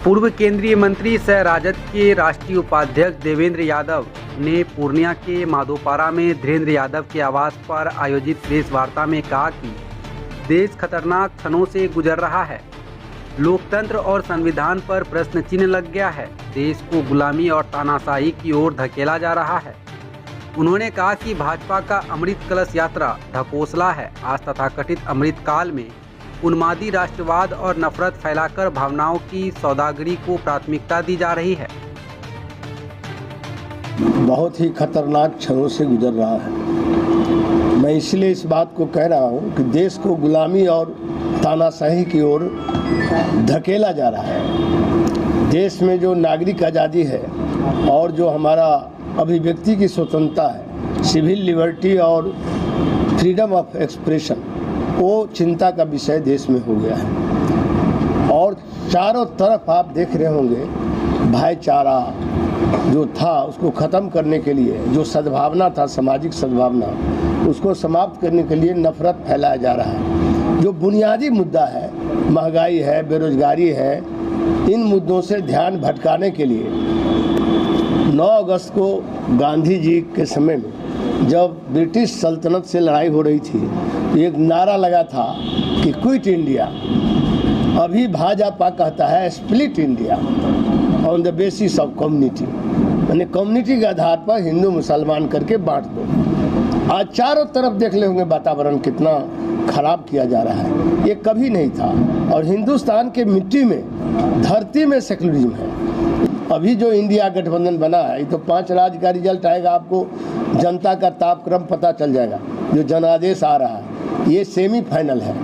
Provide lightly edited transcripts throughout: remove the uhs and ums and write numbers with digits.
पूर्व केंद्रीय मंत्री सह राजद के राष्ट्रीय उपाध्यक्ष देवेंद्र यादव ने पूर्णिया के माधोपारा में धीरेन्द्र यादव के आवास पर आयोजित प्रेस वार्ता में कहा कि देश खतरनाक क्षणों से गुजर रहा है। लोकतंत्र और संविधान पर प्रश्न चिन्ह लग गया है। देश को गुलामी और तानाशाही की ओर धकेला जा रहा है। उन्होंने कहा कि भाजपा का अमृत कलश यात्रा ढकोसला है। आज तथाकथित अमृत काल में उन्मादी राष्ट्रवाद और नफरत फैलाकर भावनाओं की सौदागरी को प्राथमिकता दी जा रही है। बहुत ही खतरनाक क्षणों से गुजर रहा है। मैं इसलिए इस बात को कह रहा हूँ कि देश को गुलामी और तानाशाही की ओर धकेला जा रहा है। देश में जो नागरिक आज़ादी है और जो हमारा अभिव्यक्ति की स्वतंत्रता है, सिविल लिबर्टी और फ्रीडम ऑफ एक्सप्रेशन, वो चिंता का विषय देश में हो गया है। और चारों तरफ आप देख रहे होंगे भाईचारा जो था उसको ख़त्म करने के लिए, जो सद्भावना था, सामाजिक सद्भावना, उसको समाप्त करने के लिए नफरत फैलाया जा रहा है। जो बुनियादी मुद्दा है, महंगाई है, बेरोजगारी है, इन मुद्दों से ध्यान भटकाने के लिए 9 अगस्त को गांधी जी के समय में जब ब्रिटिश सल्तनत से लड़ाई हो रही थी, एक नारा लगा था कि क्विट इंडिया। अभी भाजपा कहता है split India on the basis of community, यानी कम्युनिटी के आधार पर हिंदू मुसलमान करके बांट दो। आज चारों तरफ देख ले होंगे वातावरण कितना खराब किया जा रहा है। ये कभी नहीं था। और हिंदुस्तान के मिट्टी में, धरती में सेकुलरिज्म है। अभी जो इंडिया गठबंधन बना है, ये तो 5 राज्य का रिजल्ट आएगा, आपको जनता का तापक्रम पता चल जाएगा। जो जनादेश आ रहा है ये सेमीफाइनल है।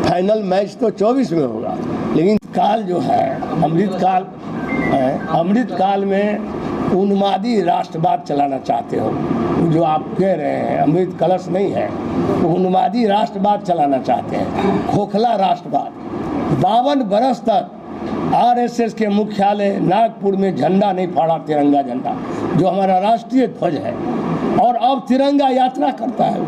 फाइनल मैच तो 24 में होगा। लेकिन काल जो है अमृत काल है, अमृत काल में उन्मादी राष्ट्रवाद चलाना चाहते हो। जो आप कह रहे हैं अमृत कलश नहीं है, तो उन्मादी राष्ट्रवाद चलाना चाहते हैं, खोखला राष्ट्रवाद। 52 बरस तक आरएसएस के मुख्यालय नागपुर में झंडा नहीं फहरा, तिरंगा झंडा जो हमारा राष्ट्रीय ध्वज है, और अब तिरंगा यात्रा करता है।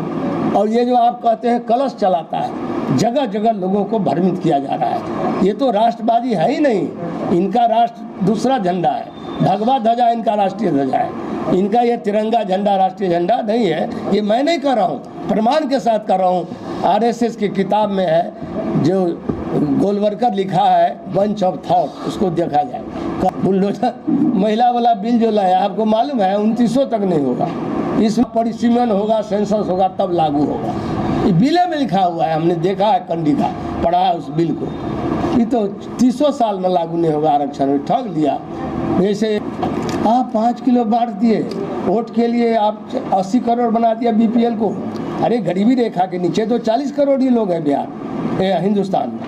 और ये जो आप कहते हैं कलश चलाता है, जगह जगह लोगों को भ्रमित किया जा रहा है। ये तो राष्ट्रवादी है ही नहीं। इनका राष्ट्र दूसरा झंडा है, भगवा ध्वजा इनका राष्ट्रीय ध्वजा है। इनका ये तिरंगा झंडा राष्ट्रीय झंडा नहीं है। ये मैं नहीं कर रहा हूँ, प्रमाण के साथ कर रहा हूँ। आरएसएस की किताब में है, जो गोलवरकर लिखा है बंच ऑफ थॉट, उसको देखा जाए। बुलडोजर महिला वाला बिल जो लाया, आपको मालूम है 2900 तक नहीं होगा। इसमें परिसीमन होगा, सेंसस होगा, तब लागू होगा। ये बिले में लिखा हुआ है, हमने देखा है, कंडिका पढ़ा है उस बिल को। ये तो 300 साल में लागू नहीं होगा। आरक्षण में ठग लिया। जैसे आप 5 किलो बांट दिए वोट के लिए, आप 80 करोड़ बना दिया बीपीएल को। अरे गरीबी रेखा के नीचे तो 40 करोड़ ही लोग हैं बिहार हिंदुस्तान में।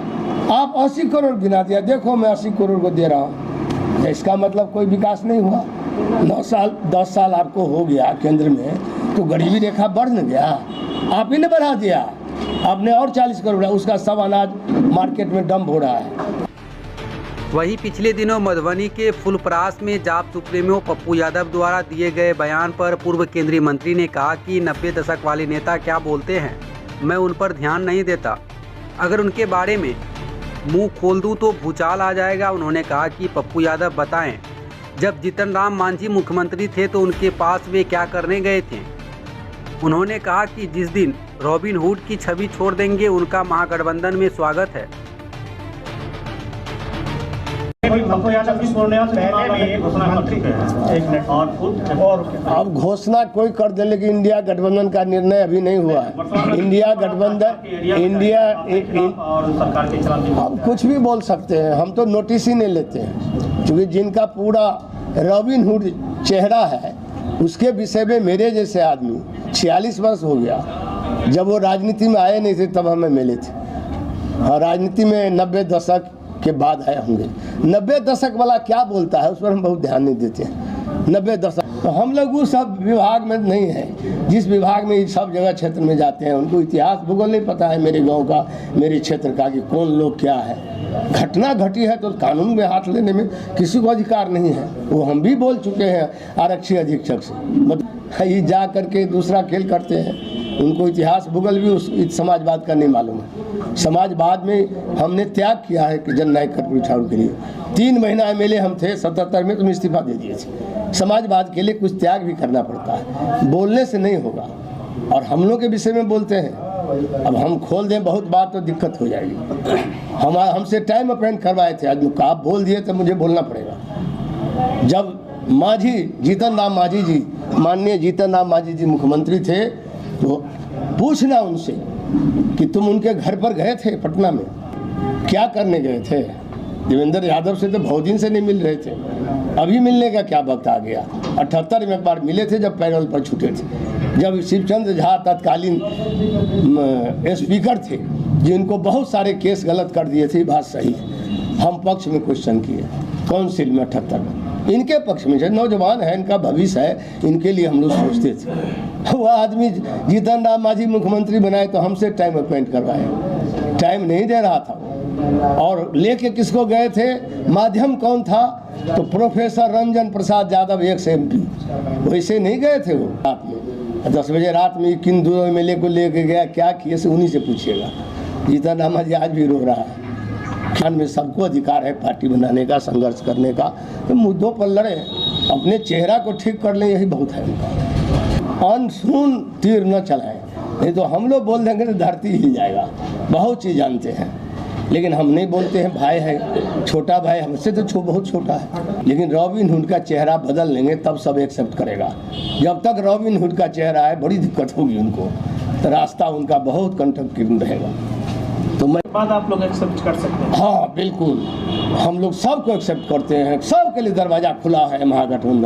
आप 80 करोड़ गिना दिया। देखो मैं 80 करोड़ को दे रहा हूँ, इसका मतलब कोई विकास नहीं हुआ। 9 साल 10 साल आपको हो गया केंद्र में, तो गरीबी रेखा बढ़ न गया? आप ही ने बढ़ा दिया। आपने और 40 करोड़, उसका सब अनाज मार्केट में डंप हो रहा है। वहीं पिछले दिनों मधुबनी के फुलपरास में जाप सुप्रीमो पप्पू यादव द्वारा दिए गए बयान पर पूर्व केंद्रीय मंत्री ने कहा कि 90 दशक वाले नेता क्या बोलते हैं, मैं उन पर ध्यान नहीं देता। अगर उनके बारे में मुंह खोल दूं तो भूचाल आ जाएगा। उन्होंने कहा कि पप्पू यादव बताएं, जब जीतन राम मांझी मुख्यमंत्री थे तो उनके पास वे क्या करने गए थे। उन्होंने कहा कि जिस दिन रॉबिन हुड की छवि छोड़ देंगे, उनका महागठबंधन में स्वागत है। और अब घोषणा कोई कर दे, लेकिन इंडिया गठबंधन का निर्णय अभी नहीं हुआ है। इंडिया गठबंधन, अब कुछ भी बोल सकते हैं, हम तो नोटिस ही नहीं लेते हैं। क्योंकि जिनका पूरा रॉबिन हुड चेहरा है, उसके विषय में मेरे जैसे आदमी 46 वर्ष हो गया, जब वो राजनीति में आए नहीं थे तब हमें मिले थे। हाँ, राजनीति में 90 दशक के बाद आए होंगे। 90 दशक वाला क्या बोलता है उस पर हम बहुत ध्यान नहीं देते हैं। 90 दशक तो हम लोग वो सब विभाग में नहीं है, जिस विभाग में सब जगह क्षेत्र में जाते हैं। उनको इतिहास भूगोल नहीं पता है मेरे गांव का, मेरे क्षेत्र का, कि कौन लोग क्या है। घटना घटी है तो कानून में हाथ लेने में किसी को अधिकार नहीं है। वो हम भी बोल चुके हैं आरक्षी अधीक्षक से। मतलब ये जा करके दूसरा खेल करते हैं। उनको इतिहास भूगोल भी उस समाजवाद का नहीं मालूम है। समाजवाद में हमने त्याग किया है कि जननायक कर्पूरी ठाकुर के लिए। 3 महीना MLA हम थे 77 में, तुम इस्तीफा दे दिए थे। समाजवाद के लिए कुछ त्याग भी करना पड़ता है, बोलने से नहीं होगा। और हम लोग के विषय में बोलते हैं, अब हम खोल दें बहुत बात तो दिक्कत हो जाएगी। हमसे टाइम अपॉइंट करवाए थे, आज आप बोल दिए तो मुझे बोलना पड़ेगा। जब मांझी जीतन राम मांझी जी, माननीय जीतन राम मांझी जी मुख्यमंत्री थे, तो पूछना उनसे कि तुम उनके घर पर गए थे पटना में, क्या करने गए थे? देवेंद्र यादव से तो बहुत दिन से नहीं मिल रहे थे, अभी मिलने का क्या वक्त आ गया? 78 में एक बार मिले थे जब पैरोल पर छूटे थे, जब शिवचंद्र झा तत्कालीन स्पीकर थे, जिनको बहुत सारे केस गलत कर दिए थे। बात सही है, हम पक्ष में क्वेश्चन किए काउंसिल में 78 में, इनके पक्ष में जो नौजवान है, इनका भविष्य है, इनके लिए हम लोग सोचते थे। वह आदमी जीतन राम मांझी मुख्यमंत्री बनाए तो हमसे टाइम अपॉइंट करवाए, टाइम नहीं दे रहा था। और लेके किसको गए थे? माध्यम कौन था? तो professor Ranjan Prasad Yadav, x MP, वैसे नहीं गए थे वो। रात में 10 बजे रात में किन 2 MLA को लेके गया, क्या किए से उन्हीं से पूछिएगा। जीतन राम मांझी आज भी रो रहा है। खान में सबको अधिकार है पार्टी बनाने का, संघर्ष करने का, तो मुद्दों पर लड़े, अपने चेहरा को ठीक कर लें, यही बहुत है उनका। अनसुन तीर न चलाएं, नहीं तो हम लोग बोल देंगे तो धरती हिल जाएगा। बहुत चीज़ जानते हैं, लेकिन हम नहीं बोलते हैं। भाई है, छोटा भाई हमसे तो बहुत छोटा है, लेकिन रॉबिन हुड का चेहरा बदल लेंगे तब सब एक्सेप्ट करेगा। जब तक रॉबिन हुड का चेहरा है, बड़ी दिक्कत होगी उनको, तो रास्ता उनका बहुत कंटक रहेगा। तो मैं बात आप लोग एक्सेप्ट कर सकते हैं? हाँ बिल्कुल, हम लोग सबको एक्सेप्ट करते हैं, सबके लिए दरवाज़ा खुला है महागठबंधन।